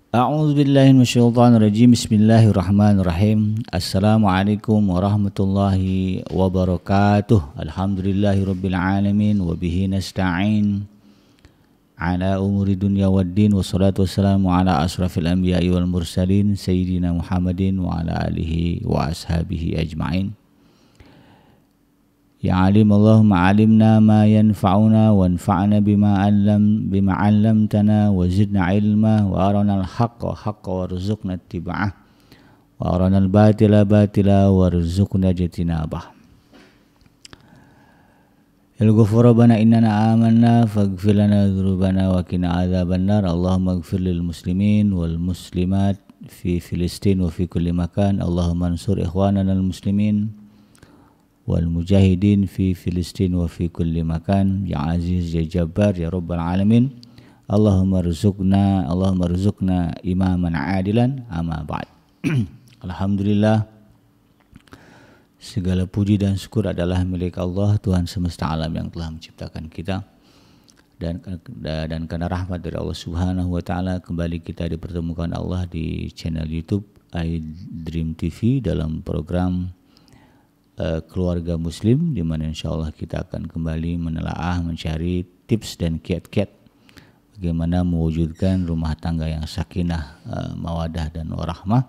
A'udzu billahi minasyaitonir rajim. Bismillahirrahmanirrahim. Assalamualaikum warahmatullahi wabarakatuh. Alhamdulillahirabbil alamin wa bihi nasta'in ala umuri dunya waddin wassalatu wassalamu ala asrafil anbiya'i wal mursalin sayyidina Muhammadin wa ala alihi wa ashabihi ajma'in. Ya alim Allahumma alimna ma yanfa'una wanfa'na bima 'allamtana wa zidna ilma wa arana al-haqqa haqqa warzuqna ittiba'ah wa arana al-batila batila warzuqna ijtinabah. Ya Ghafur Rabbana innana amanna faghfir lana dzunubana wa qina adzabannar. Allahumma ighfir lil muslimin wal muslimat fi Filistin wa fi kulli makan. Allahumma ansur ikhwanana al muslimin wal mujahidin fi Filistin wa fi kulli makan. Ya Aziz ya Jabbar ya Rabbal alamin. Allahumma rzuqna imaman adilan. Amma ba'd. Alhamdulillah, segala puji dan syukur adalah milik Allah, Tuhan semesta alam yang telah menciptakan kita, dan karena rahmat dari Allah Subhanahu wa taala kembali kita dipertemukan Allah di channel YouTube iDream TV dalam program Keluarga Muslim, di mana insyaallah kita akan kembali menelaah, mencari tips dan kiat-kiat bagaimana mewujudkan rumah tangga yang sakinah, mawadah dan warahmah,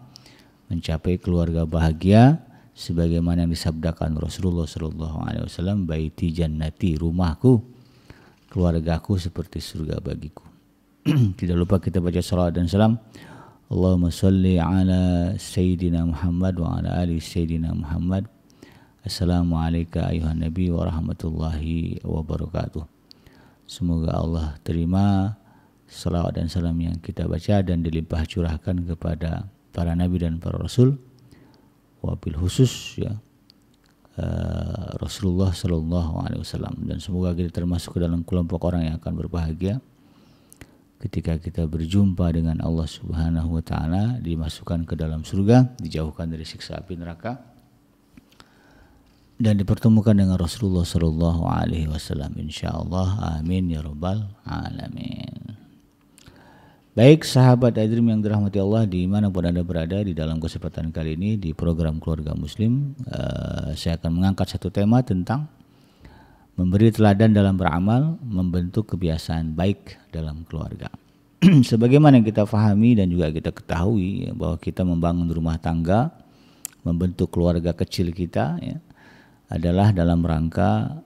mencapai keluarga bahagia sebagaimana yang disabdakan Rasulullah sallallahu alaihi wasallam, baiti jannati, rumahku, keluargaku seperti surga bagiku. Tidak lupa kita baca salawat dan salam. Allahumma sholli ala sayyidina Muhammad wa ala ali sayyidina Muhammad. Assalamualaikum ayuhan nabi wa rahmatullahi wabarakatuh. Semoga Allah terima salawat dan salam yang kita baca dan dilimpah curahkan kepada para nabi dan para rasul, wabil khusus ya Rasulullah sallallahu alaihi wasallam, dan semoga kita termasuk ke dalam kelompok orang yang akan berbahagia ketika kita berjumpa dengan Allah Subhanahu wa taala, dimasukkan ke dalam surga, dijauhkan dari siksa api neraka, dan dipertemukan dengan Rasulullah sallallahu alaihi wasallam insyaallah. Amin ya rabbal alamin. Baik sahabat iDream yang dirahmati Allah dimanapun Anda berada, di dalam kesempatan kali ini di program Keluarga Muslim, saya akan mengangkat satu tema tentang memberi teladan dalam beramal, membentuk kebiasaan baik dalam keluarga. Sebagaimana yang kita fahami dan juga kita ketahui ya, bahwa kita membangun rumah tangga, membentuk keluarga kecil kita ya, adalah dalam rangka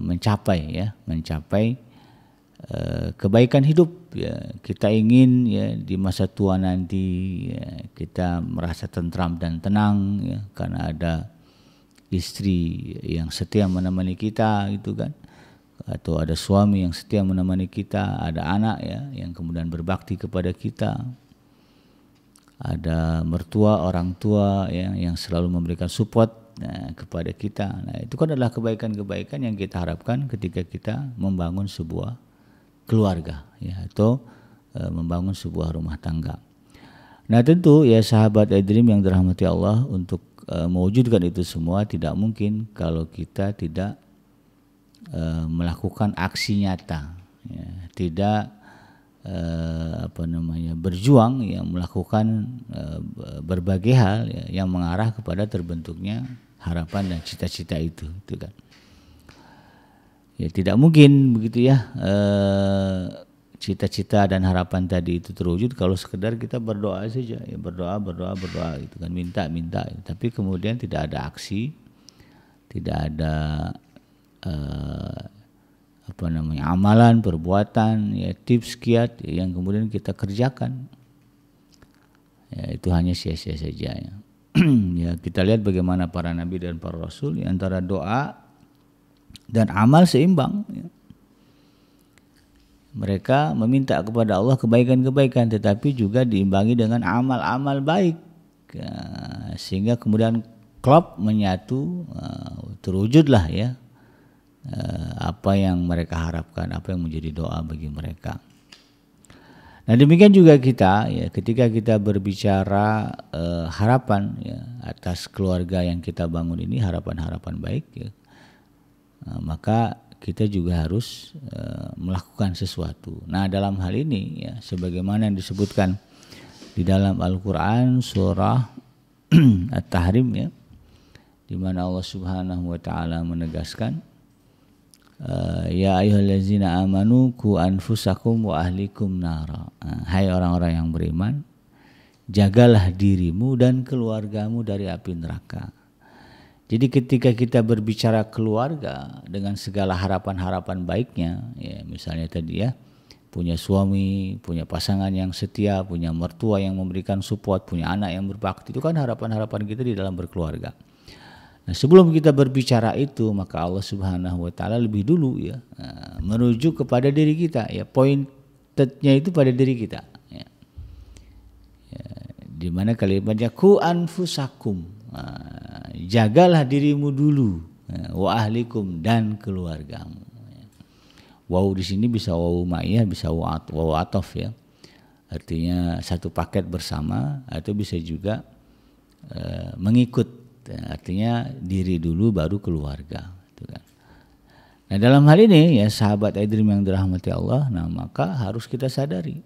mencapai kebaikan hidup ya. Kita ingin ya di masa tua nanti ya, kita merasa tentram dan tenang ya, karena ada istri yang setia menemani kita gitu kan, atau ada suami yang setia menemani kita, ada anak ya yang kemudian berbakti kepada kita, ada mertua, orang tua yang selalu memberikan support kepada kita. Nah, itu kan adalah kebaikan-kebaikan yang kita harapkan ketika kita membangun sebuah keluarga ya, atau membangun sebuah rumah tangga. Nah, tentu ya sahabat iDream yang dirahmati Allah, untuk mewujudkan itu semua tidak mungkin kalau kita tidak melakukan aksi nyata ya, tidak berjuang yang melakukan berbagai hal ya, yang mengarah kepada terbentuknya harapan dan cita-cita itu kan. Ya tidak mungkin begitu ya, cita-cita dan harapan tadi itu terwujud kalau sekedar kita berdoa saja ya, berdoa gitu kan, minta, tapi kemudian tidak ada aksi, tidak ada amalan, perbuatan, ya, tips, kiat yang kemudian kita kerjakan. Ya, itu hanya sia-sia saja ya. Ya, kita lihat bagaimana para nabi dan para rasul ya, antara doa dan amal seimbang ya. Mereka meminta kepada Allah kebaikan-kebaikan, tetapi juga diimbangi dengan amal-amal baik ya, sehingga kemudian klop menyatu, terwujudlah ya apa yang mereka harapkan, apa yang menjadi doa bagi mereka. Nah, demikian juga kita ya, ketika kita berbicara harapan ya, atas keluarga yang kita bangun ini, harapan-harapan baik ya, maka kita juga harus melakukan sesuatu. Nah, dalam hal ini ya sebagaimana yang disebutkan di dalam Al-Qur'an surah At-Tahrim ya, di mana Allah Subhanahu wa taala menegaskan ya ayyuhallazina amanu qu anfusakum wa ahlikum nara. Hai orang-orang yang beriman, jagalah dirimu dan keluargamu dari api neraka. Jadi ketika kita berbicara keluarga dengan segala harapan-harapan baiknya, ya misalnya tadi ya, punya suami, punya pasangan yang setia, punya mertua yang memberikan support, punya anak yang berbakti, itu kan harapan-harapan kita di dalam berkeluarga. Nah, sebelum kita berbicara itu, maka Allah Subhanahu wa taala lebih dulu ya merujuk kepada diri kita ya, pointednya itu pada diri kita ya. Di mana kalimatnya ku anfusakum, jagalah dirimu dulu, wa ahlikum dan keluargamu. Waw di sini bisa waw ma'iyah, bisa waw atof ya, artinya satu paket bersama, atau bisa juga mengikut. Artinya diri dulu baru keluarga, gitu kan. Nah, dalam hal ini ya sahabat iDream yang dirahmati Allah, nah maka harus kita sadari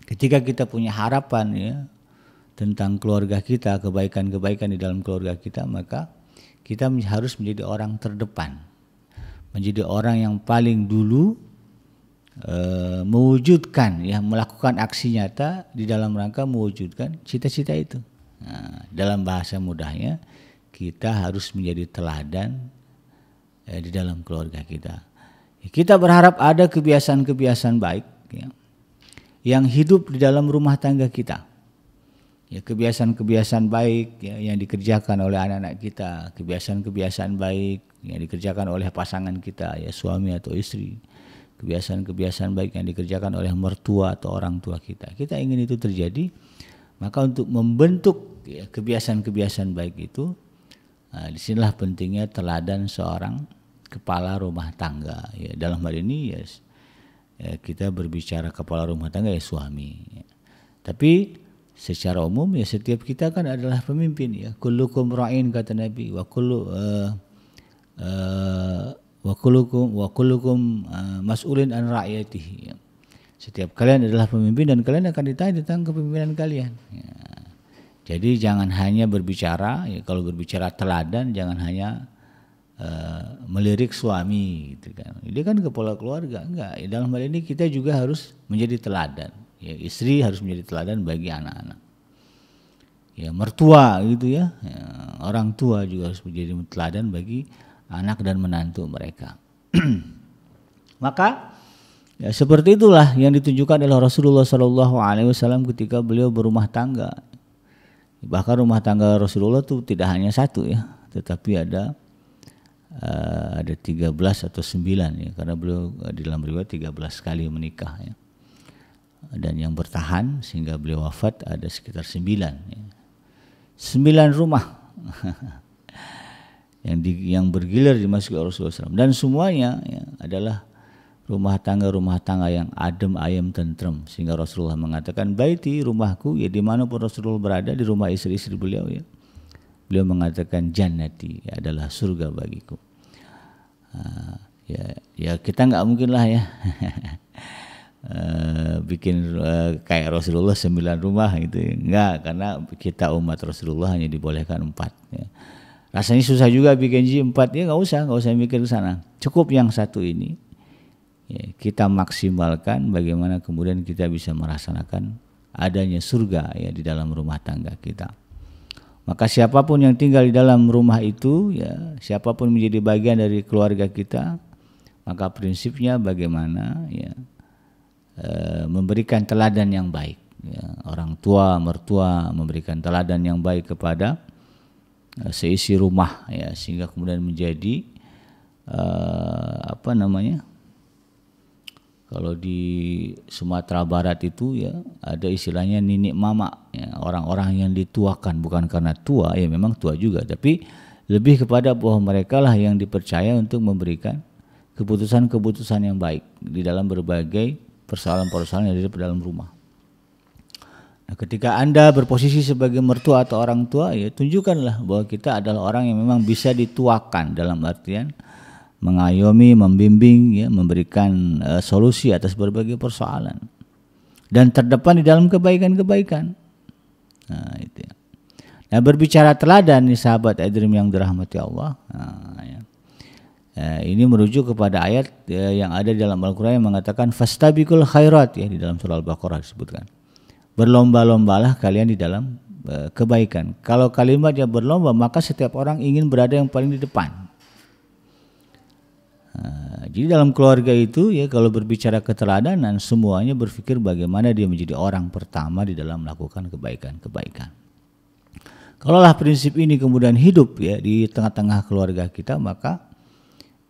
ketika kita punya harapan ya tentang keluarga kita, kebaikan-kebaikan di dalam keluarga kita, maka kita harus menjadi orang terdepan, menjadi orang yang paling dulu mewujudkan ya, melakukan aksi nyata di dalam rangka mewujudkan cita-cita itu. Nah, dalam bahasa mudahnya kita harus menjadi teladan di dalam keluarga kita. Kita berharap ada kebiasaan-kebiasaan baik ya, yang hidup di dalam rumah tangga kita. Ya, kebiasaan-kebiasaan baik ya, yang dikerjakan oleh anak-anak kita, kebiasaan-kebiasaan baik yang dikerjakan oleh pasangan kita ya, suami atau istri, kebiasaan-kebiasaan baik yang dikerjakan oleh mertua atau orang tua kita. Kita ingin itu terjadi. Maka untuk membentuk ya, kebiasaan-kebiasaan baik itu, disinilah pentingnya teladan seorang kepala rumah tangga. Ya, dalam hal ini ya, kita berbicara kepala rumah tangga ya suami. Ya. Tapi secara umum ya setiap kita kan adalah pemimpin ya. Kullukum ra'in kata Nabi, wa kullukum mas'ulin an ra'iyatihi. Ya. Setiap kalian adalah pemimpin dan kalian akan ditanya tentang kepemimpinan kalian. Ya. Jadi jangan hanya berbicara, ya, kalau berbicara teladan jangan hanya melirik suami, gitu kan. Dia kan kepala keluarga, enggak. Ya, dalam hal ini kita juga harus menjadi teladan. Ya, istri harus menjadi teladan bagi anak-anak. Ya, mertua gitu ya. Ya, orang tua juga harus menjadi teladan bagi anak dan menantu mereka. Maka ya, seperti itulah yang ditunjukkan oleh Rasulullah SAW ketika beliau berumah tangga. Bahkan rumah tangga Rasulullah itu tidak hanya satu ya, tetapi ada 13 atau 9 ya, karena beliau di dalam riwayat 13 kali menikah ya. Dan yang bertahan sehingga beliau wafat ada sekitar 9 ya. 9 rumah yang bergilir dimasuki Rasulullah SAW, dan semuanya ya, adalah rumah tangga yang adem ayem tentrem, sehingga Rasulullah mengatakan baiti, rumahku, ya dimanapun Rasulullah berada, di rumah istri-istri beliau ya, beliau mengatakan jannati, ya, adalah surga bagiku. Ya kita nggak mungkin lah ya bikin kayak Rasulullah 9 rumah gitu, enggak, karena kita umat Rasulullah hanya dibolehkan 4 ya. Rasanya susah juga bikin 4 ya, nggak usah mikir ke sana, cukup yang satu ini ya, kita maksimalkan bagaimana kemudian kita bisa merasakan adanya surga ya di dalam rumah tangga kita. Maka siapapun yang tinggal di dalam rumah itu ya, siapapun menjadi bagian dari keluarga kita, maka prinsipnya bagaimana ya memberikan teladan yang baik ya. Orang tua, mertua memberikan teladan yang baik kepada seisi rumah ya, sehingga kemudian menjadi kalau di Sumatera Barat itu ya ada istilahnya ninik mama ya, orang-orang yang dituakan, bukan karena tua ya, memang tua juga, tapi lebih kepada bahwa mereka lah yang dipercaya untuk memberikan keputusan-keputusan yang baik di dalam berbagai persoalan-persoalan yang ada di dalam rumah. Nah, ketika Anda berposisi sebagai mertua atau orang tua ya, tunjukkanlah bahwa kita adalah orang yang memang bisa dituakan, dalam artian mengayomi, membimbing, ya, memberikan solusi atas berbagai persoalan, dan terdepan di dalam kebaikan-kebaikan. Nah, itu ya. Nah, berbicara teladan nih sahabat iDream yang dirahmati Allah. Nah, ya. Ini merujuk kepada ayat yang ada di dalam Al-Quran yang mengatakan fastabiqul khairat, ya, di dalam surah Al-Baqarah disebutkan. Berlomba-lombalah kalian di dalam kebaikan. Kalau kalimatnya berlomba, maka setiap orang ingin berada yang paling di depan. Jadi dalam keluarga itu, ya, kalau berbicara keteladanan, semuanya berpikir bagaimana dia menjadi orang pertama di dalam melakukan kebaikan-kebaikan. Kalaulah prinsip ini kemudian hidup, ya, di tengah-tengah keluarga kita, maka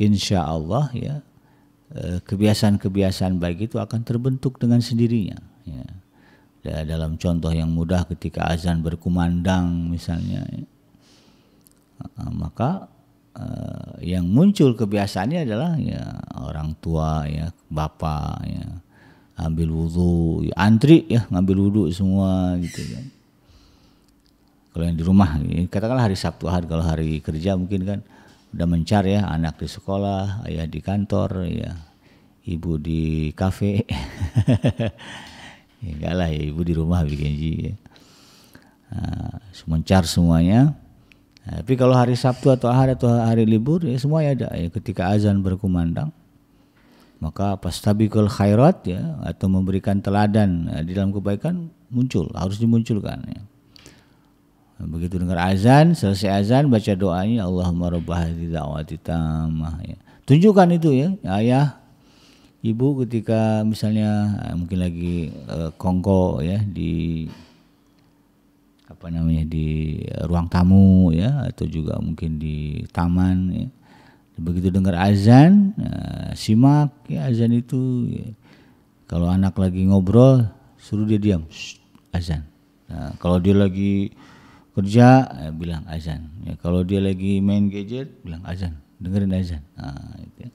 insya Allah, ya, kebiasaan-kebiasaan baik itu akan terbentuk dengan sendirinya, ya. Dalam contoh yang mudah, ketika azan berkumandang misalnya, ya, maka yang muncul kebiasaannya adalah, ya, orang tua, ya, bapak, ya, ambil wudhu, ya, antri, ya, ngambil wudhu semua gitu kan. Kalau yang di rumah, ya, katakanlah hari Sabtu Ahad, kalau hari kerja mungkin kan udah mencar, ya, anak di sekolah, ayah di kantor, ya, ibu di kafe. Ya, enggak lah, ya, ibu di rumah bikin ji, ya. Mencar semuanya. Tapi kalau hari Sabtu atau Ahad atau hari libur, ya, semuanya ada, ya, ketika azan berkumandang, maka fastabiqul khairat, ya, atau memberikan teladan, ya, di dalam kebaikan muncul, harus dimunculkan, ya. Begitu dengar azan, selesai azan baca doanya Allahumma rabb hadhihi da'wati tammah, ya. Tunjukkan itu, ya, ayah, ibu ketika misalnya mungkin lagi kongko, ya, di di ruang tamu, ya, atau juga mungkin di taman, ya. Begitu dengar azan, simak, ya, azan itu, ya. Kalau anak lagi ngobrol, suruh dia diam, azan. Nah, kalau dia lagi kerja, bilang azan, ya. Kalau dia lagi main gadget, bilang azan, dengerin azan. Nah, itu, ya.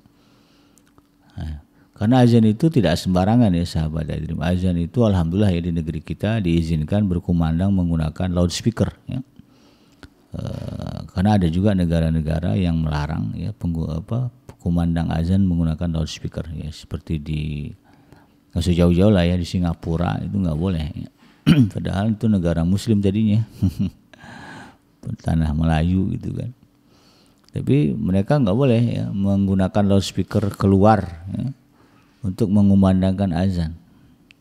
Nah, karena azan itu tidak sembarangan, ya, sahabat iDream. Azan itu alhamdulillah, ya, di negeri kita diizinkan berkumandang menggunakan loudspeaker, ya. Karena ada juga negara-negara yang melarang, ya, kumandang azan menggunakan loudspeaker, ya, seperti nggak usah jauh-jauh lah, ya, di Singapura itu nggak boleh, ya. Padahal itu negara Muslim tadinya, tanah Melayu gitu kan. Tapi mereka nggak boleh, ya, menggunakan loudspeaker keluar, ya, untuk mengumandangkan azan,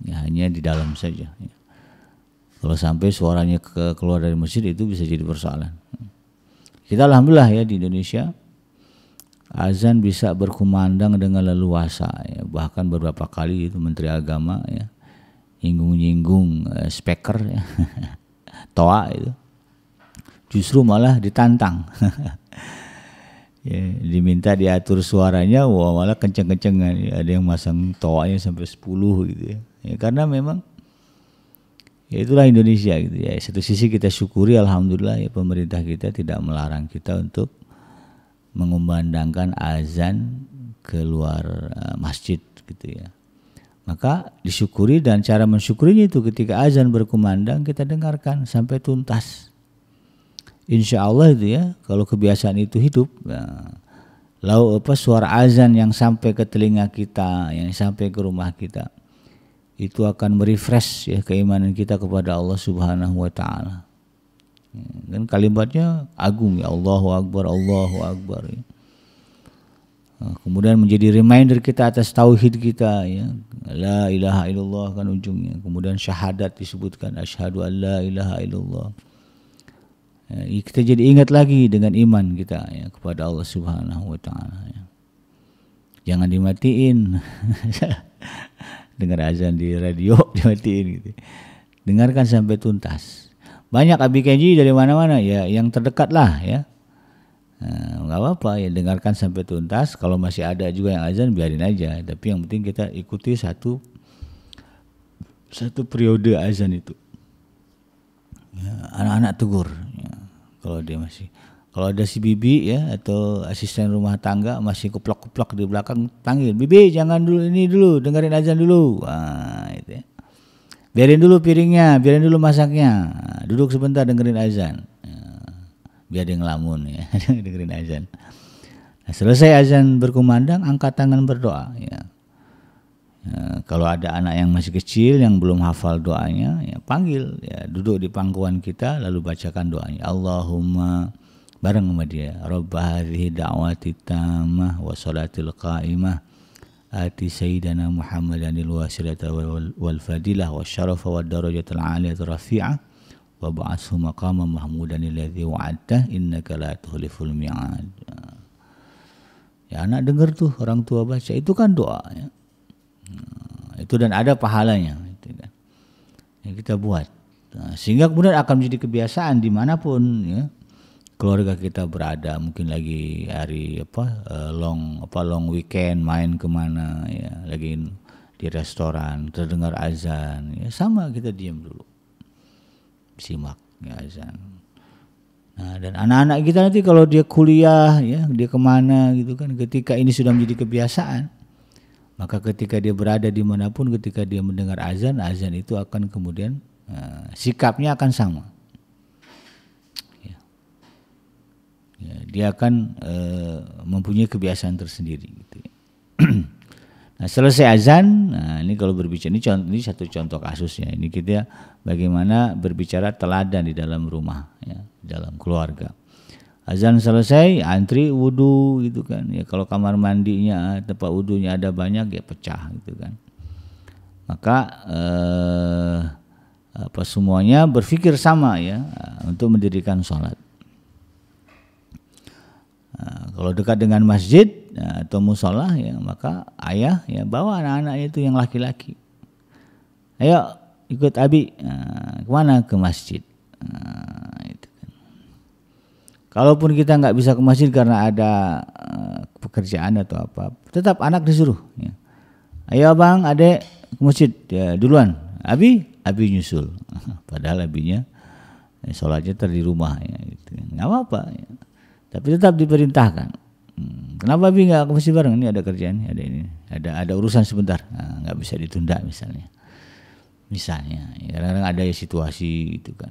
ya, hanya di dalam saja, ya. Kalau sampai suaranya keluar dari masjid, itu bisa jadi persoalan. Kita alhamdulillah, ya, di Indonesia azan bisa berkumandang dengan leluasa, ya. Bahkan beberapa kali itu Menteri Agama, ya, nyinggung-nyinggung speaker, ya, toa itu, justru malah ditantang. Ya, diminta diatur suaranya, wah, malah kenceng-kencengan, ya. Ada yang masang toanya sampai 10 gitu, ya. Ya, karena memang, ya, itulah Indonesia gitu, ya. Satu sisi kita syukuri alhamdulillah, ya, pemerintah kita tidak melarang kita untuk mengumandangkan azan keluar masjid gitu, ya. Maka disyukuri, dan cara mensyukurinya itu ketika azan berkumandang kita dengarkan sampai tuntas. Insya Allah itu, ya, kalau kebiasaan itu hidup, ya, suara azan yang sampai ke telinga kita, yang sampai ke rumah kita, itu akan merefresh, ya, keimanan kita kepada Allah Subhanahu wa Ta'ala. Ya, kan kalimatnya agung, ya, Allahu Akbar, Allahu Akbar, ya. Nah, kemudian menjadi reminder kita atas tauhid kita, ya, la ilaha illallah kan ujungnya. Kemudian syahadat disebutkan, asyhadu an la ilaha illallah. Ya, kita jadi ingat lagi dengan iman kita, ya, kepada Allah Subhanahu wa Ta'ala, ya. Jangan dimatiin. Dengar azan di radio dimatiin gitu. Dengarkan sampai tuntas. Banyak ABKJ dari mana-mana, ya, yang terdekat lah, ya. Nggak apa-apa, ya, dengarkan sampai tuntas. Kalau masih ada juga yang azan, biarin aja. Tapi yang penting kita ikuti satu periode azan itu. Ya, anak-anak tegur, ya, kalau ada si bibi, ya, atau asisten rumah tangga masih keplok-keplok di belakang, panggil, bibi jangan dulu, ini dulu, dengerin azan dulu. Nah, itu, ya. Biarin dulu piringnya, biarin dulu masaknya, duduk sebentar dengerin azan, ya, biar dia ngelamun, ya. Dengerin azan. Selesai azan berkumandang, angkat tangan berdoa. Ya. Kalau ada anak yang masih kecil yang belum hafal doanya, ya panggil, ya duduk di pangkuan kita lalu bacakan doanya. Allahumma, bareng sama dia, Rabbah hadhihi da'wati tammah wa salatil qa'imah ati sayyidana Muhammadanil wasilata wal fadilah wa syarafa wa darajatul aliyata rafi'ah wa ba'athu maqama mahmudanil ladzi wa'adta innaka la tukhliful mi'ad. Ya anak dengar tuh orang tua baca, itu kan doa ya. Itu dan ada pahalanya itu kan, yang kita buat. Sehingga kemudian akan menjadi kebiasaan dimanapun ya keluarga kita berada, mungkin lagi hari long weekend main kemana ya, lagi di restoran terdengar azan ya, sama kita diam dulu simak ya azan. Nah, dan anak-anak kita nanti kalau dia kuliah ya, dia kemana gitu kan, ketika ini sudah menjadi kebiasaan, maka ketika dia berada dimanapun, ketika dia mendengar azan itu akan kemudian sikapnya akan sama. Ya. Ya, dia akan mempunyai kebiasaan tersendiri. Gitu ya. Nah, selesai azan, nah ini kalau berbicara ini satu contoh kasusnya. Ini kita bagaimana berbicara teladan di dalam rumah, ya, di dalam keluarga. Azan selesai, antri wudu gitu kan. Ya kalau kamar mandinya, tempat wudunya ada banyak ya pecah gitu kan. Maka semuanya berpikir sama ya untuk mendirikan sholat. Kalau dekat dengan masjid atau musola ya, maka ayah ya bawa anak-anaknya itu yang laki-laki. Ayo ikut abi, kemana? Ke masjid. Kalaupun kita nggak bisa ke masjid karena ada pekerjaan atau apa, tetap anak disuruh. Ya. Ayo abang, adek ke masjid, ya duluan. Abi nyusul. Padahal abinya sholatnya di rumah, ya, gitu. Nggak apa-apa. Ya. Tapi tetap diperintahkan. Kenapa abi nggak ke masjid bareng? Ini ada kerjaan, ada urusan sebentar, nggak bisa ditunda misalnya. Misalnya, ya, kadang-kadang ada situasi itu kan,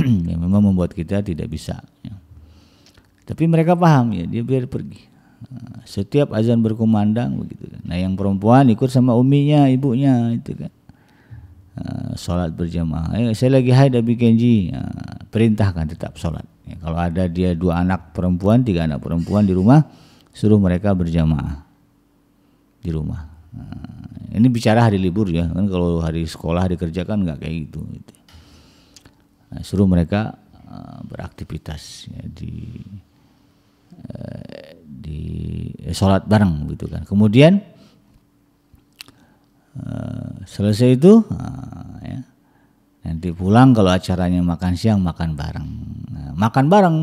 yang memang membuat kita tidak bisa. Ya. Tapi mereka paham ya, dia biar pergi. Setiap azan berkumandang begitu kan. Nah yang perempuan ikut sama uminya, ibunya itu kan. Sholat berjamaah. Saya lagi haid Abi Kenji, perintahkan tetap sholat. Ya, kalau ada dia 2 anak perempuan, 3 anak perempuan di rumah, suruh mereka berjamaah di rumah. Ini bicara hari libur ya, kan kalau hari sekolah, hari kerja kan nggak kayak gitu. Nah, suruh mereka beraktivitas ya, di sholat bareng gitu kan. Kemudian selesai itu ya, nanti pulang kalau acaranya makan siang makan bareng. Makan bareng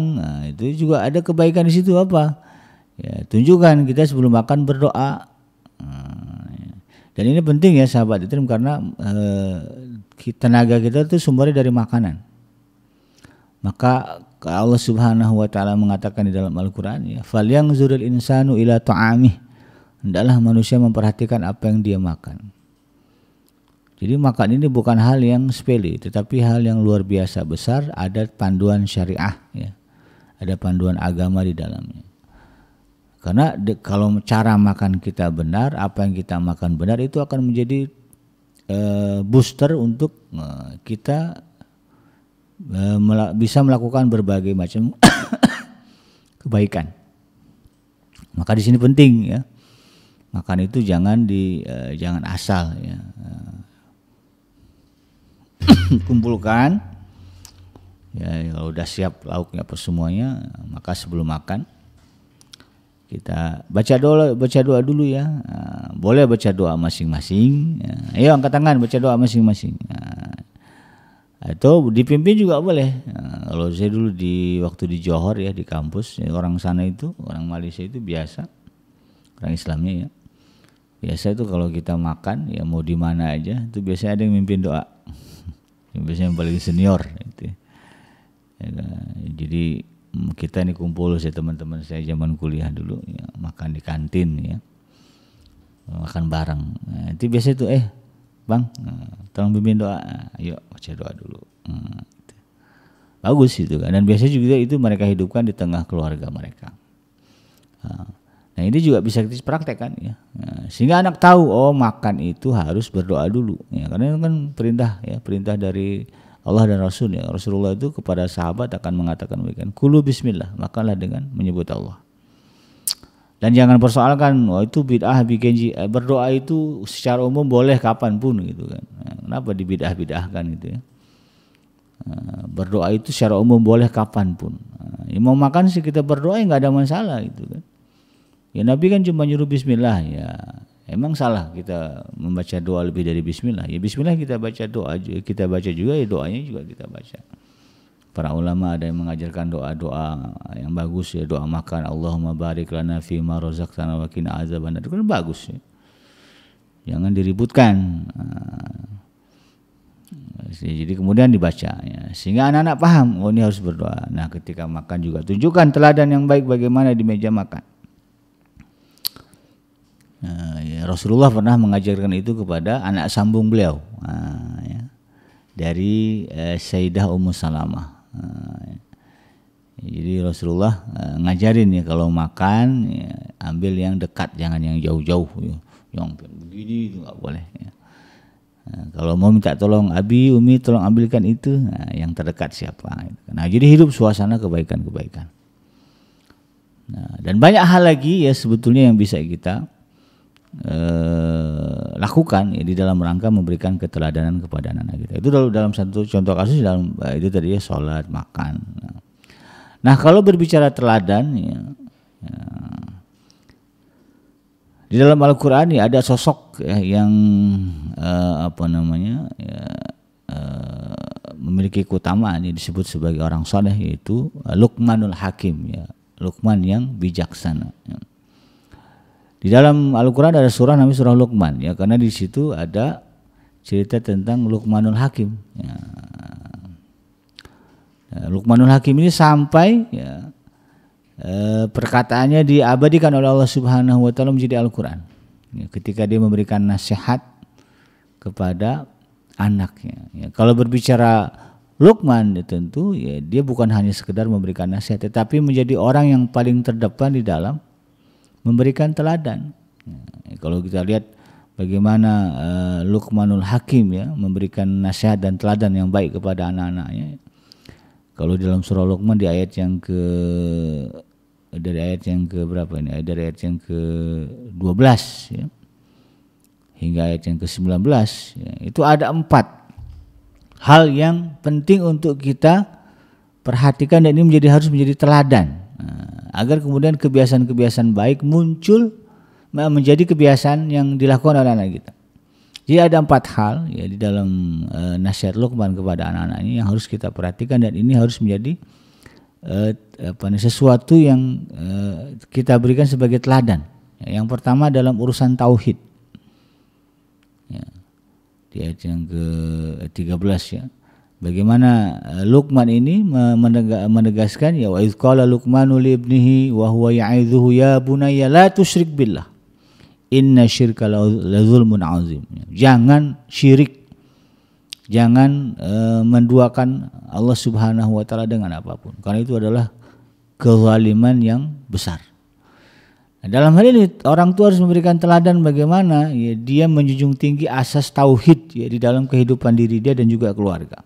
itu juga ada kebaikan di situ apa? Ya, tunjukkan kita sebelum makan berdoa. Dan ini penting ya sahabat itu karena tenaga kita itu sumbernya dari makanan. Maka Allah Subhanahu wa taala mengatakan di dalam Al-Qur'an ya, falyanzuril insanu ila ta'amih. Hendaklah manusia memperhatikan apa yang dia makan. Jadi makan ini bukan hal yang sepele, tetapi hal yang luar biasa besar, ada panduan syariah ya. Ada panduan agama di dalamnya. Karena kalau cara makan kita benar, apa yang kita makan benar itu akan menjadi booster untuk kita bisa melakukan berbagai macam kebaikan. Maka di sini penting ya, makan itu jangan asal ya. Kumpulkan ya, kalau udah siap lauknya apa semuanya, maka sebelum makan kita baca doa dulu ya. Boleh baca doa masing-masing ya. Ayo angkat tangan baca doa masing-masing. Atau dipimpin juga boleh. Kalau saya dulu waktu di Johor ya, di kampus ya, orang sana itu, orang Malaysia itu biasa, orang Islamnya ya, biasa itu kalau kita makan ya mau di mana aja itu biasanya ada yang mimpin doa. Biasanya yang paling senior itu. Ya, jadi kita ini kumpul saya teman-teman saya zaman kuliah dulu ya, makan di kantin ya, makan bareng. Nah, itu biasa itu Bang, tolong pimpin doa. Ayo baca doa dulu. Bagus itu kan. Dan biasanya juga itu mereka hidupkan di tengah keluarga mereka. Nah ini juga bisa kita praktekkan ya. Nah, sehingga anak tahu oh makan itu harus berdoa dulu ya, karena itu kan perintah dari Allah dan Rasul ya. Rasulullah itu kepada sahabat akan mengatakan kulu bismillah, makanlah dengan menyebut Allah. Dan jangan persoalkan itu bid'ah bikin berdoa itu secara umum boleh kapanpun gitu kan. Nah, kenapa dibid'ah-bid'ahkan gitu ya. Berdoa itu secara umum boleh kapanpun. Ya mau makan sih kita berdoa ya nggak ada masalah gitu kan. Ya Nabi kan cuma nyuruh bismillah ya. Emang salah kita membaca doa lebih dari bismillah? Ya bismillah kita baca juga ya doanya juga kita baca. Para ulama ada yang mengajarkan doa-doa yang bagus ya, doa makan Allahumma barik lana fi ma razaqtana wa qina azabannar. Itu kan bagus ya. Jangan diributkan. Jadi kemudian dibaca ya. Sehingga anak-anak paham oh ini harus berdoa. Nah, ketika makan juga tunjukkan teladan yang baik bagaimana di meja makan. Ya, Rasulullah pernah mengajarkan itu kepada anak sambung beliau ya, dari Sayyidah Ummu Salamah. Jadi Rasulullah ngajarin ya kalau makan ya, ambil yang dekat, jangan yang jauh-jauh ya. Yang begini itu nggak boleh ya. Kalau mau minta tolong Abi, Umi tolong ambilkan itu, nah, yang terdekat siapa. Nah jadi hidup suasana kebaikan-kebaikan. Nah, dan banyak hal lagi ya sebetulnya yang bisa kita lakukan ya, di dalam rangka memberikan keteladanan kepada anak-anak kita. Itu dalam satu contoh kasus dalam itu tadi ya sholat, makan. Nah kalau berbicara teladan ya, di dalam Al-Quran ya, ada sosok ya, yang memiliki keutamaan yang disebut sebagai orang soleh, yaitu Luqmanul Hakim ya, Luqman yang bijaksana ya. Di dalam Al-Quran ada surah namanya surah Luqman ya, karena di situ ada cerita tentang Luqmanul Hakim ya. Luqmanul Hakim ini sampai ya, perkataannya diabadikan oleh Allah Subhanahu wa taala menjadi Al-Quran ya, ketika dia memberikan nasihat kepada anaknya ya. Kalau berbicara Luqman ya, tentu ya, dia bukan hanya sekedar memberikan nasihat, tetapi menjadi orang yang paling terdepan di dalam memberikan teladan. Ya, kalau kita lihat bagaimana Luqmanul Hakim ya memberikan nasihat dan teladan yang baik kepada anak-anaknya. Kalau dalam surah Luqman di ayat yang dari ayat yang ke berapa ini? Dari ayat yang ke-12 ya, hingga ayat yang ke-19 ya, itu ada 4 hal yang penting untuk kita perhatikan, dan ini harus menjadi teladan. Agar kemudian kebiasaan-kebiasaan baik muncul menjadi kebiasaan yang dilakukan oleh anak kita. Jadi ada 4 hal ya di dalam nasihat Luqman kepada anak-anaknya yang harus kita perhatikan, dan ini harus menjadi sesuatu yang kita berikan sebagai teladan. Yang pertama dalam urusan tauhid. Ya, di ayat yang ke-13 ya. Bagaimana Luqman ini menegaskan ya, wa idz qala Luqmanu li ibnihi wa huwa ya'idhuhu ya bunayya la tusyrik billah inna syirka la zulmun azim. Jangan syirik, jangan menduakan Allah Subhanahu wa taala dengan apapun, karena itu adalah kezaliman yang besar. Nah, dalam hal ini orang tua harus memberikan teladan bagaimana ya, dia menjunjung tinggi asas tauhid ya, di dalam kehidupan diri dia dan juga keluarga.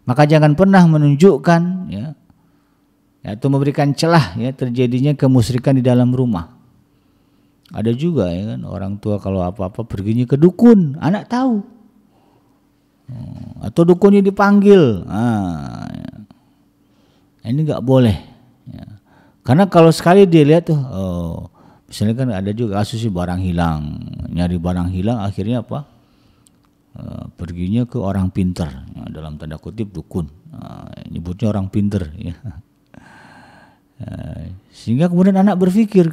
Maka jangan pernah menunjukkan ya, atau memberikan celah ya terjadinya kemusyrikan di dalam rumah. Ada juga ya kan orang tua kalau apa-apa perginya ke dukun, anak tahu. Atau dukunnya dipanggil. Ya. Ini enggak boleh ya. Karena kalau sekali dia lihat tuh, misalnya kan ada juga kasus barang hilang, nyari barang hilang, akhirnya apa? Perginya ke orang pinter ya, dalam tanda kutip dukun, nyebutnya orang pinter ya. Sehingga kemudian anak berpikir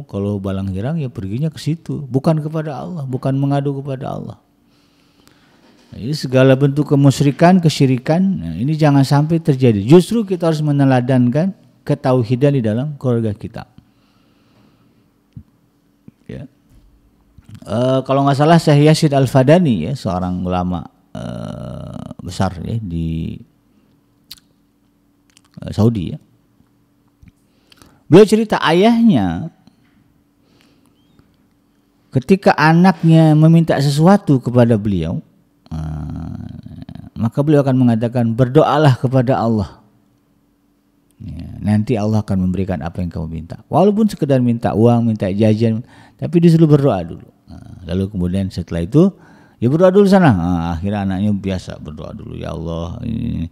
kalau barang hilang ya perginya ke situ, bukan kepada Allah, bukan mengadu kepada Allah. Jadi segala bentuk kemusyrikan, kesyirikan, ini jangan sampai terjadi. Justru kita harus meneladankan ketauhidan di dalam keluarga kita. Ya. Kalau nggak salah Syekh Yasid Al-Fadani ya, seorang ulama besar ya di Saudi ya. Beliau cerita ayahnya ketika anaknya meminta sesuatu kepada beliau, maka beliau akan mengatakan, berdoalah kepada Allah. Ya, nanti Allah akan memberikan apa yang kamu minta. Walaupun sekedar minta uang, minta jajan, tapi disuruh berdoa dulu. Lalu kemudian setelah itu, ya berdoa dulu sana. Akhirnya anaknya biasa berdoa dulu, ya Allah, ini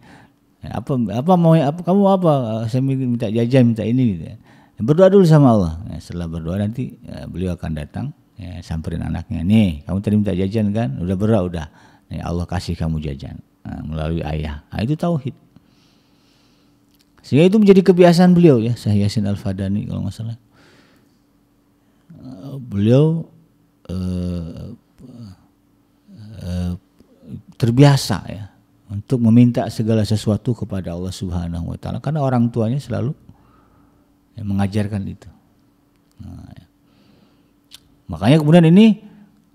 apa mau kamu apa? Saya minta jajan, minta ini. Gitu. Berdoa dulu sama Allah. Ya, setelah berdoa nanti beliau akan datang, ya, samperin anaknya. Nih, kamu tadi minta jajan kan? Udah berdoa udah. Nih, Allah kasih kamu jajan melalui ayah. Itu tauhid. Sehingga itu menjadi kebiasaan beliau ya, Syekh Yasin Al-Fadani kalau nggak salah. Beliau terbiasa ya untuk meminta segala sesuatu kepada Allah Subhanahu wa taala karena orang tuanya selalu mengajarkan itu. Ya. Makanya kemudian ini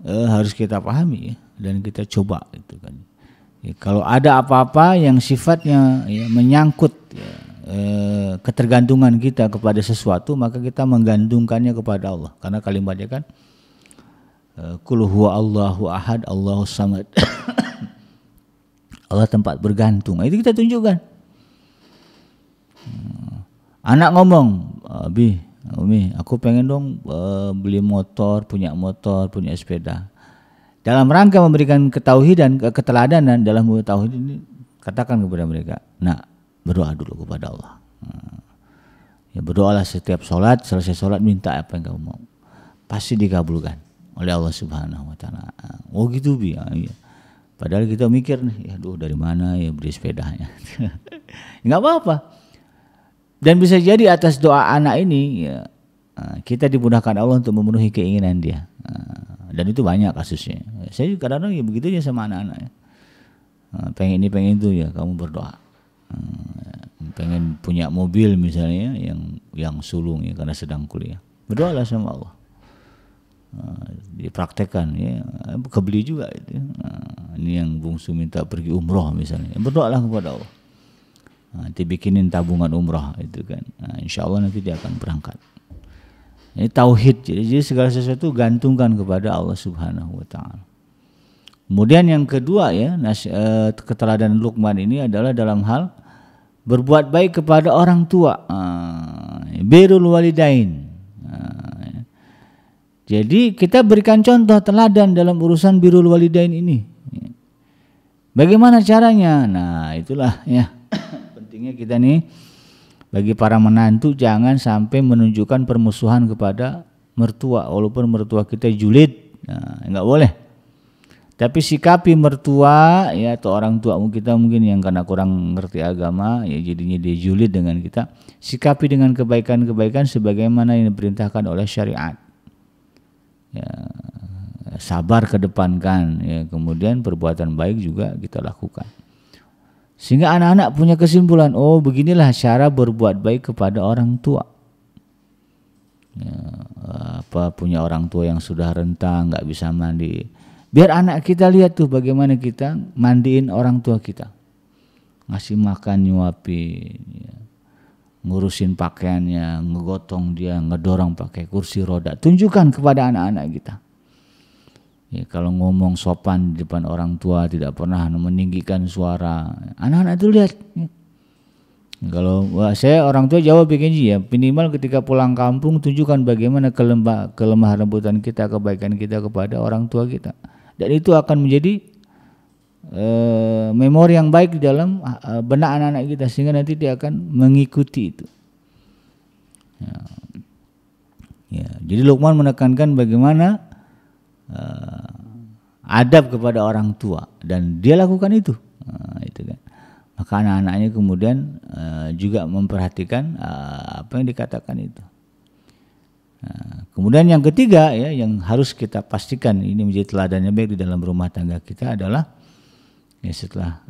harus kita pahami ya, dan kita coba itu kan. Ya, kalau ada apa-apa yang sifatnya ya, menyangkut ya, ketergantungan kita kepada sesuatu, maka kita menggantungkannya kepada Allah. Karena kalimatnya kan Qul huwa Allahu ahad, Allahus samad. Allah tempat bergantung. Itu kita tunjukkan. Anak ngomong, Abi, Umi, aku pengen dong beli motor, punya sepeda. Dalam rangka memberikan ketauhidan, keteladanan dalam tauhid ini, katakan kepada mereka, nak, berdoa dulu kepada Allah. Ya, berdoalah setiap sholat, selesai sholat minta apa yang kamu mau, pasti dikabulkan oleh Allah Subhanahu wa taala. Oh gitu Bi. Ya. Padahal kita mikir nih, aduh dari mana ya beli sepedanya. Enggak apa-apa. Dan bisa jadi atas doa anak ini ya, kita dimudahkan Allah untuk memenuhi keinginan dia. Dan itu banyak kasusnya. Saya kadang-kadang ya begitu ya sama anak-anak ya. Pengen ini pengen itu ya, kamu berdoa. Pengen punya mobil misalnya yang sulung ya karena sedang kuliah, berdoalah sama Allah. Dipraktekkan ya, kebeli juga itu. Ini yang bungsu minta pergi umroh misalnya, berdoalah kepada Allah. Nanti bikinin tabungan umroh itu kan. Insya Allah nanti dia akan berangkat. Ini tauhid. Jadi segala sesuatu gantungkan kepada Allah Subhanahu wa taala. Kemudian yang kedua ya, keteladanan Luqman ini adalah dalam hal berbuat baik kepada orang tua. Birrul walidain. Jadi kita berikan contoh teladan dalam urusan birrul walidain ini. Bagaimana caranya? Nah, itulah ya. Pentingnya kita nih bagi para menantu jangan sampai menunjukkan permusuhan kepada mertua walaupun mertua kita julid. Nah, enggak boleh. Tapi sikapi mertua ya atau orang tua kita mungkin yang karena kurang ngerti agama ya jadinya dia julid dengan kita. Sikapi dengan kebaikan-kebaikan sebagaimana yang diperintahkan oleh syariat. Ya, sabar kedepankan ya, kemudian perbuatan baik juga kita lakukan. Sehingga anak-anak punya kesimpulan, oh beginilah cara berbuat baik kepada orang tua. Ya, punya orang tua yang sudah renta, nggak bisa mandi. Biar anak kita lihat tuh bagaimana kita mandiin orang tua kita. Ngasih makan, nyuapin, ya. Ngurusin pakaiannya, ngegotong dia, ngedorong pakai kursi roda. Tunjukkan kepada anak-anak kita. Ya, kalau ngomong sopan di depan orang tua, tidak pernah meninggikan suara. Anak-anak itu lihat. Ya. Kalau saya orang tua Jawa bikin ya, minimal ketika pulang kampung tunjukkan bagaimana kelemah lembutan kita, kebaikan kita kepada orang tua kita. Dan itu akan menjadi memori yang baik di dalam benak anak-anak kita sehingga nanti dia akan mengikuti itu. Ya, jadi Luqman menekankan bagaimana adab kepada orang tua dan dia lakukan itu. Itu kan. Maka anak-anaknya kemudian juga memperhatikan apa yang dikatakan itu. Kemudian yang ketiga ya yang harus kita pastikan ini menjadi teladannya baik di dalam rumah tangga kita adalah ya setelah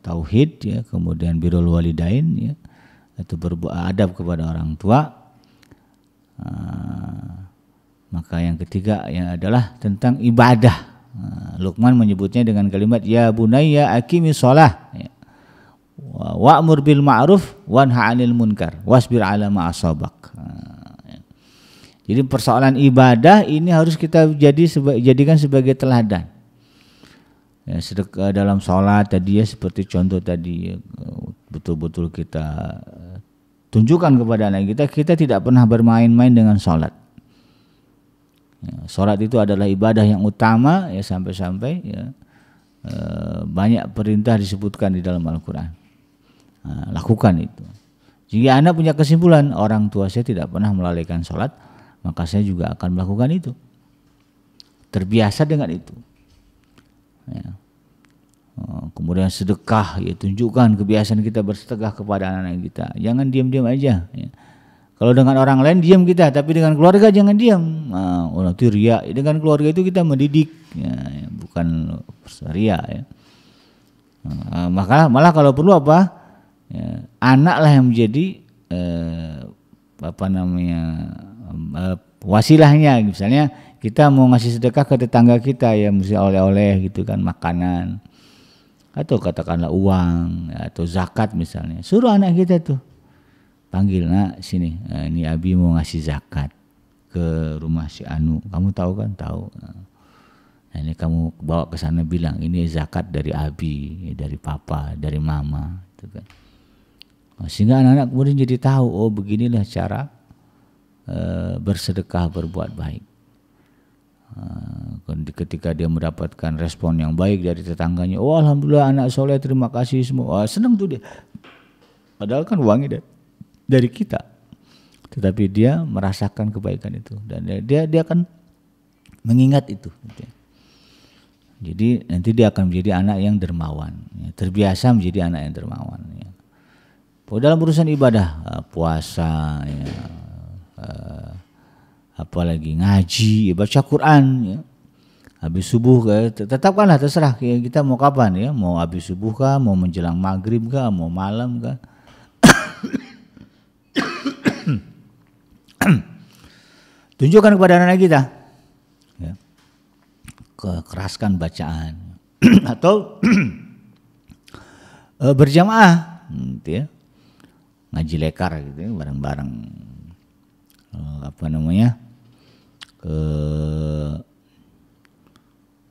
tauhid ya kemudian birrul walidain ya itu berbuat adab kepada orang tua. Maka yang ketiga yang adalah tentang ibadah. Luqman menyebutnya dengan kalimat ya bunayya aqimis shalah ya. Wa'mur bil ma'ruf wanha 'anil munkar wasbir 'ala ma asabak. Jadi persoalan ibadah ini harus kita jadikan sebagai teladan. Ya, sedekah dalam sholat tadi ya, seperti contoh tadi ya, betul-betul kita tunjukkan kepada anak kita tidak pernah bermain-main dengan sholat. Ya, sholat itu adalah ibadah yang utama ya, sampai-sampai ya, banyak perintah disebutkan di dalam Al-Quran. Nah, lakukan itu. Jika anak punya kesimpulan orang tua saya tidak pernah melalaikan sholat, maka saya juga akan melakukan itu. Terbiasa dengan itu. Ya. Kemudian sedekah, ya, tunjukkan kebiasaan kita bersedekah kepada anak-anak kita. Jangan diam-diam aja. Ya. Kalau dengan orang lain diam kita, tapi dengan keluarga jangan diam. Nah, itu ria. Dengan keluarga itu kita mendidik, ya, bukan ria. Ya. Malah kalau perlu apa? Ya, anaklah yang menjadi wasilahnya. Misalnya kita mau ngasih sedekah ke tetangga kita ya, mesti oleh-oleh gitu kan, makanan atau katakanlah uang atau zakat misalnya, suruh anak kita tuh panggil, nak sini, ini Abi mau ngasih zakat ke rumah si Anu, kamu tahu kan? Tahu. Nah, ini kamu bawa ke sana, bilang ini zakat dari Abi, dari Papa, dari Mama, gitu kan. Sehingga anak-anak kemudian jadi tahu, oh beginilah cara bersedekah, berbuat baik. Ketika dia mendapatkan respon yang baik dari tetangganya, oh alhamdulillah anak soleh, terima kasih semua, senang tuh dia. Padahal kan uangnya dari kita, tetapi dia merasakan kebaikan itu dan dia akan mengingat itu. Jadi nanti dia akan menjadi anak yang dermawan, terbiasa menjadi anak yang dermawan. Dalam urusan ibadah, puasa, ya, apalagi ngaji, baca Quran, ya. Habis subuh, tetapkanlah, terserah kita mau kapan ya, mau habis subuh kah, mau menjelang maghrib kah, mau malam kah. Tunjukkan kepada anak kita, ya. Keraskan bacaan atau berjamaah, gitu ya. Ngaji lekar gitu ya, bareng-bareng,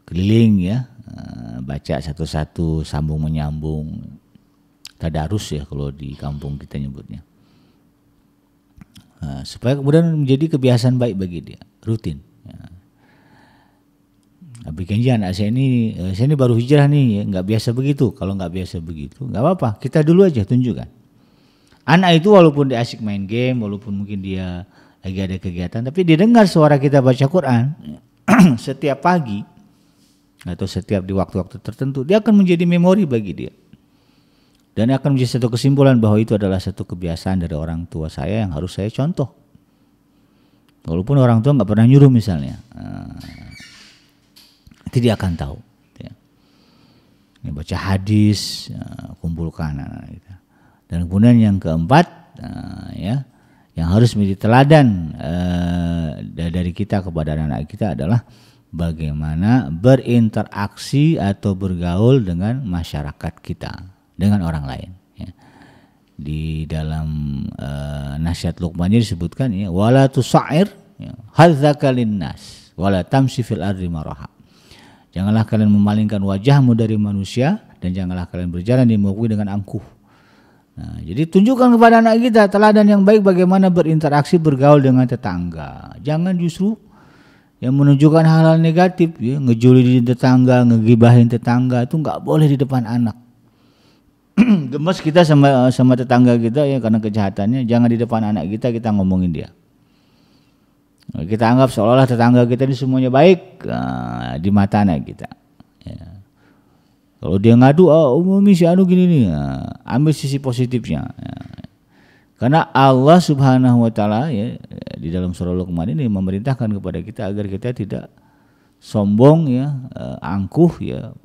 keliling ya, baca satu-satu, sambung menyambung, tadarus ya kalau di kampung kita nyebutnya, supaya kemudian menjadi kebiasaan baik bagi dia, rutin. Bikin anak saya ini baru hijrah nih, ya, nggak biasa begitu. Kalau nggak biasa begitu, nggak apa-apa, kita dulu aja tunjukkan. Anak itu walaupun dia asik main game, walaupun mungkin dia lagi ada kegiatan, tapi dia dengar suara kita baca Quran setiap pagi atau setiap di waktu-waktu tertentu, dia akan menjadi memori bagi dia. Dan akan menjadi satu kesimpulan bahwa itu adalah satu kebiasaan dari orang tua saya yang harus saya contoh. Walaupun orang tua nggak pernah nyuruh misalnya, nanti dia akan tahu. Ya. Ini baca hadis, kumpulkan anak kita. Dan kemudian yang keempat, ya, yang harus menjadi teladan dari kita kepada anak-anak kita adalah bagaimana berinteraksi atau bergaul dengan masyarakat kita, dengan orang lain. Ya. Di dalam nasihat Luqmannya disebutkan, ya, wala tusa'ir hadzaka linnas wala tamshi fil ardi maraha. Janganlah kalian memalingkan wajahmu dari manusia dan janganlah kalian berjalan di muka dengan angkuh. Nah, jadi tunjukkan kepada anak kita teladan yang baik bagaimana berinteraksi, bergaul dengan tetangga. Jangan justru yang menunjukkan hal-hal negatif, ya, ngejulitin tetangga, ngegibahin tetangga, itu nggak boleh di depan anak. Gemes kita sama tetangga kita ya karena kejahatannya, jangan di depan anak kita ngomongin dia. Kita anggap seolah-olah tetangga kita ini semuanya baik di mata anak kita. Ya. Kalau dia ngadu, Umi si Anu gini nih, ambil sisi positifnya. Ya. Karena Allah Subhanahu Wa Taala ya di dalam surah Luqman ini memerintahkan kepada kita agar kita tidak sombong ya, angkuh ya,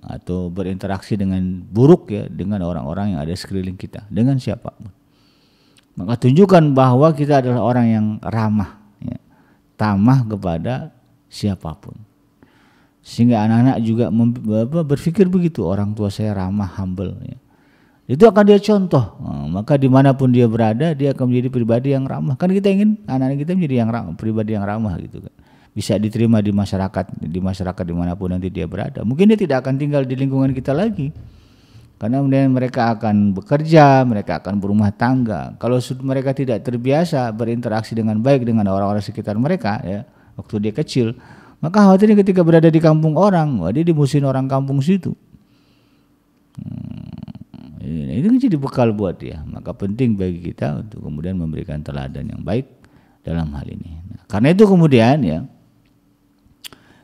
atau berinteraksi dengan buruk ya dengan orang-orang yang ada sekeliling kita, dengan siapapun. Maka tunjukkan bahwa kita adalah orang yang ramah, ya, tamah kepada siapapun. Sehingga anak-anak juga berpikir begitu, orang tua saya ramah, humble. Ya. itu akan dia contoh. Maka dimanapun dia berada, dia akan menjadi pribadi yang ramah. Kan kita ingin anak-anak kita menjadi yang ramah, pribadi yang ramah gitu kan. Bisa diterima di masyarakat dimanapun nanti dia berada. Mungkin dia tidak akan tinggal di lingkungan kita lagi, karena kemudian mereka akan bekerja, mereka akan berumah tangga. Kalau mereka tidak terbiasa berinteraksi dengan baik dengan orang-orang sekitar mereka, ya, waktu dia kecil, maka khawatirnya ketika berada di kampung orang, wah dia dimusuhin orang kampung situ. Itu jadi bekal buat dia. Maka penting bagi kita untuk kemudian memberikan teladan yang baik dalam hal ini. Nah, karena itu kemudian ya,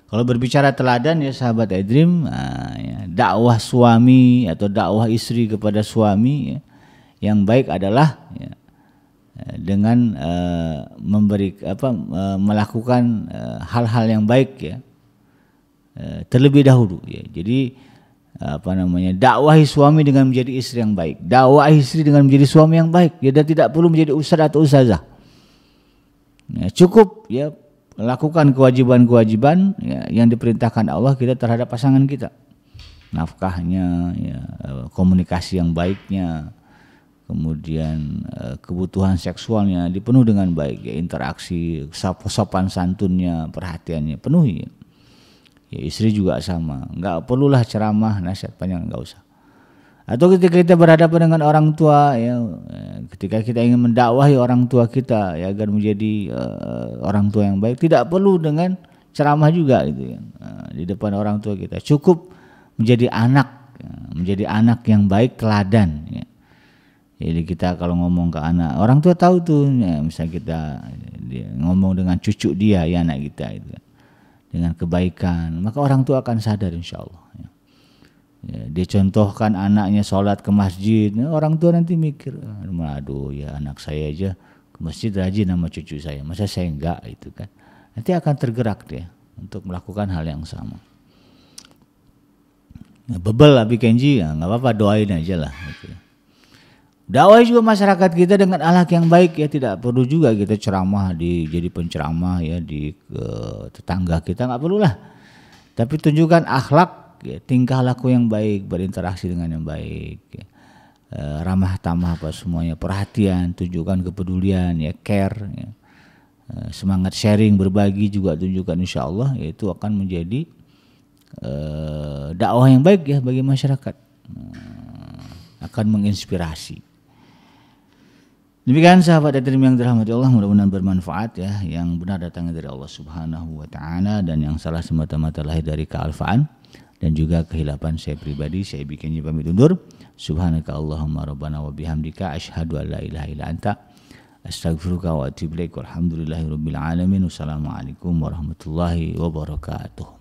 kalau berbicara teladan ya sahabat iDream, ya, dakwah suami atau dakwah istri kepada suami ya, yang baik adalah ya, dengan melakukan hal-hal yang baik ya, terlebih dahulu ya. Jadi dakwahi suami dengan menjadi istri yang baik, dakwahi istri dengan menjadi suami yang baik. Ya, dia tidak perlu menjadi ustaz atau ustazah. Ya, cukup ya lakukan kewajiban-kewajiban ya, yang diperintahkan Allah kita terhadap pasangan kita. Nafkahnya, ya, komunikasi yang baiknya, kemudian kebutuhan seksualnya dipenuhi dengan baik, ya, interaksi, sopan santunnya, perhatiannya penuhi. Ya, istri juga sama, nggak perlulah ceramah, nasihat panjang, nggak usah. Atau ketika kita berhadapan dengan orang tua, ya, ketika kita ingin mendakwahi orang tua kita ya, agar menjadi orang tua yang baik, tidak perlu dengan ceramah juga gitu ya, di depan orang tua kita. Cukup menjadi anak yang baik, teladan. Ya. Jadi kita kalau ngomong ke anak, orang tua tahu tuh, ya, misalnya kita ngomong dengan cucu dia, ya anak kita itu. Dengan kebaikan, maka orang tua akan sadar insya Allah. Ya, dia contohkan anaknya sholat ke masjid, orang tua nanti mikir, aduh ya anak saya aja ke masjid rajin sama cucu saya, masa saya enggak, itu kan. Nanti akan tergerak dia untuk melakukan hal yang sama. Ya, bebel Abi Kenji, ya nggak apa-apa, doain aja lah. Gitu. Dakwah juga masyarakat kita dengan akhlak yang baik ya, tidak perlu juga kita ceramah jadi penceramah ya di tetangga kita, nggak perlu lah. Tapi tunjukkan akhlak, ya, tingkah laku yang baik, berinteraksi dengan yang baik, ya. Ramah tamah apa semuanya, perhatian, tunjukkan kepedulian, ya, care, ya. Semangat sharing, berbagi juga tunjukkan, insya Allah ya, itu akan menjadi dakwah yang baik ya bagi masyarakat, akan menginspirasi. Demikian sahabat iDream yang dirahmati Allah, mudah-mudahan bermanfaat ya. Yang benar datangnya dari Allah Subhanahu wa taala, dan yang salah semata-mata lahir dari kealfaan dan juga kehilapan saya pribadi. Saya bikinnya pamit undur. Subhanaka Allahumma rabbana wa bihamdika asyhadu an la ilaha illa anta astaghfiruka wa atubu ilaik. Walhamdulillahirabbil alamin. Wassalamualaikum warahmatullahi wabarakatuh.